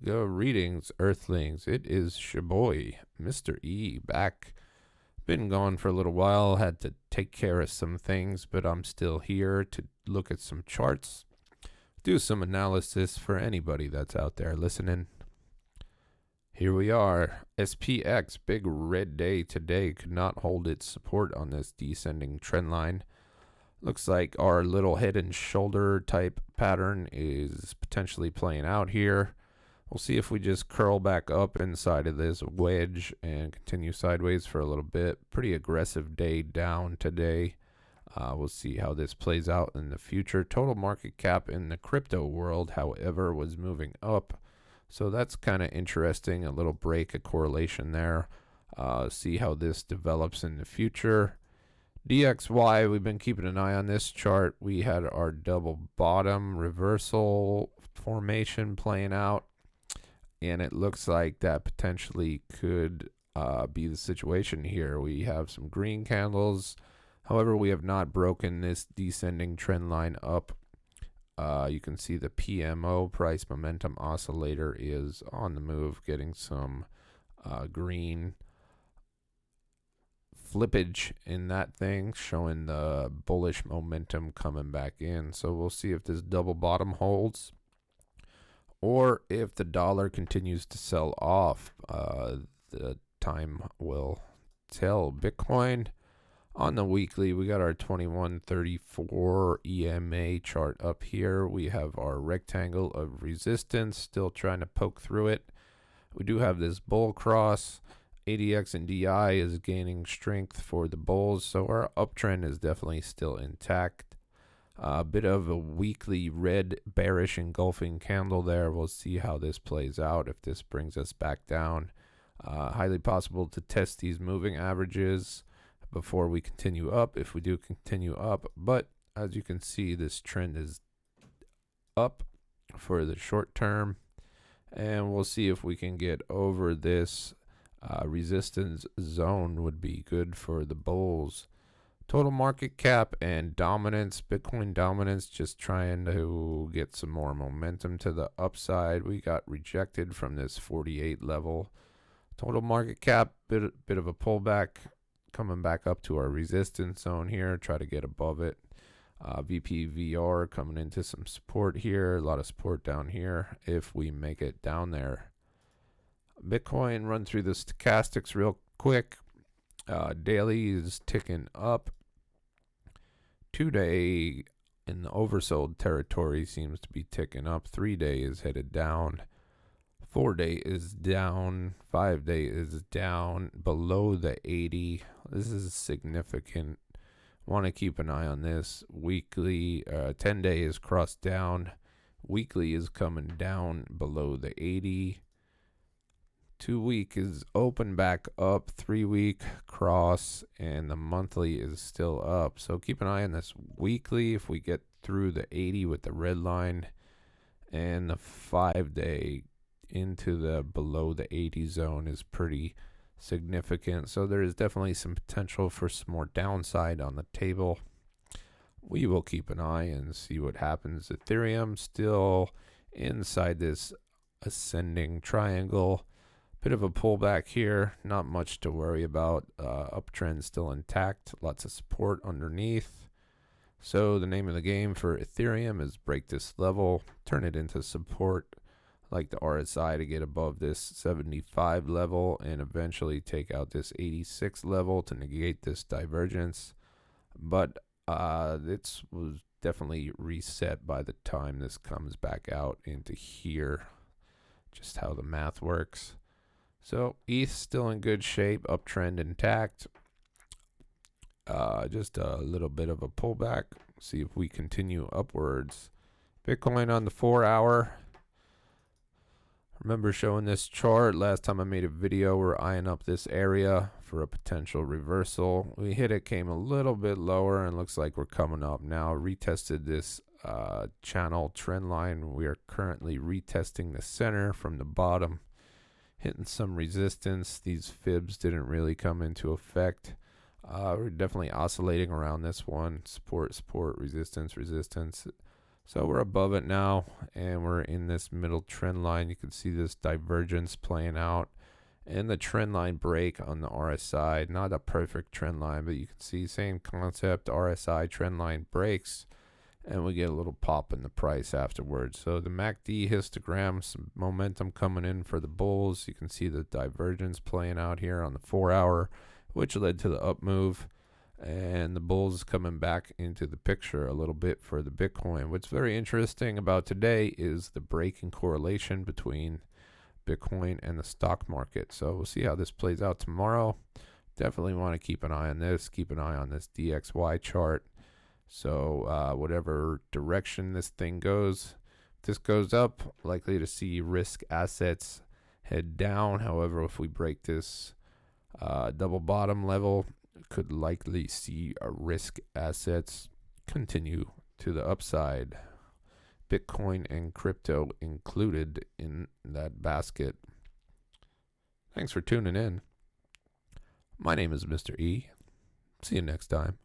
Greetings, Earthlings. It is Shaboy, Mr. E, back. Been gone for a little while, had to take care of some things, but I'm still here to look at some charts, do some analysis for anybody that's out there listening. Here we are. SPX, big red day today, could not hold its support on this descending trend line. Looks like our little head and shoulder type pattern is potentially playing out here. We'll see if we just curl back up inside of this wedge and continue sideways for a little bit. Pretty aggressive day down today. We'll see how this plays out in the future. Total market cap in the crypto world, however, was moving up. So that's kind of interesting. A little break, a correlation there. See how this develops in the future. DXY, we've been keeping an eye on this chart. We had our double bottom reversal formation playing out, and it looks like that potentially could be the situation here. We have some green candles. However, we have not broken this descending trend line up. You can see the PMO, price momentum oscillator, is on the move, getting some green flippage in that thing, showing the bullish momentum coming back in. So we'll see if this double bottom holds or if the dollar continues to sell off. The time will tell. Bitcoin on the weekly, we got our 2134 EMA chart up here. We have our rectangle of resistance, still trying to poke through it. We do have this bull cross. ADX and DI is gaining strength for the bulls, so our uptrend is definitely still intact. A bit of a weekly red bearish engulfing candle there. We'll see how this plays out. If this brings us back down, highly possible to test these moving averages before we continue up, if we do continue up. But as you can see, this trend is up for the short term, and we'll see if we can get over this resistance zone. Would be good for the bulls. Total market cap and dominance, Bitcoin dominance, just trying to get some more momentum to the upside. We got rejected from this 48 level. Total market cap, bit of a pullback, coming back up to our resistance zone here. Try to get above it. VPVR coming into some support here. A lot of support down here if we make it down there. Bitcoin, run through the stochastics real quick. Daily is ticking up. 2-day in the oversold territory seems to be ticking up. 3-day is headed down. 4-day is down. 5-day is down below the 80. This is significant. Want to keep an eye on this. Weekly, 10-day is crossed down. Weekly is coming down below the 80. 2-week is open back up. 3-week cross, and the monthly is still up. So keep an eye on this weekly. If we get through the 80 with the red line, and the 5-day into the below the 80 zone is pretty significant. So there is definitely some potential for some more downside on the table. We will keep an eye and see what happens. Ethereum still inside this ascending triangle. Bit of a pullback here, not much to worry about. Uptrend still intact, lots of support underneath. So the name of the game for Ethereum is break this level, turn it into support, like the RSI, to get above this 75 level and eventually take out this 86 level to negate this divergence. But it was definitely reset by the time this comes back out into here, just how the math works. So ETH still in good shape, uptrend intact. Just a little bit of a pullback. See if we continue upwards. Bitcoin on the 4-hour. Remember showing this chart last time I made a video. We're eyeing up this area for a potential reversal. We hit it, came a little bit lower, and looks like we're coming up now. Retested this channel trend line. We are currently retesting the center from the bottom, hitting some resistance. These fibs didn't really come into effect. We're definitely oscillating around this one. Support, resistance. So we're above it now, and we're in this middle trend line. You can see this divergence playing out, and the trend line break on the RSI. Not a perfect trend line, but you can see same concept. RSI trend line breaks, and we get a little pop in the price afterwards. So the MACD histogram, some momentum coming in for the bulls. You can see the divergence playing out here on the 4-hour, which led to the up move. And the bulls coming back into the picture a little bit for the Bitcoin. What's very interesting about today is the breaking correlation between Bitcoin and the stock market. So we'll see how this plays out tomorrow. Definitely want to keep an eye on this. Keep an eye on this DXY chart. So whatever direction this thing goes, if this goes up, likely to see risk assets head down. However, if we break this double bottom level, could likely see risk assets continue to the upside. Bitcoin and crypto included in that basket. Thanks for tuning in. My name is Mr. E. See you next time.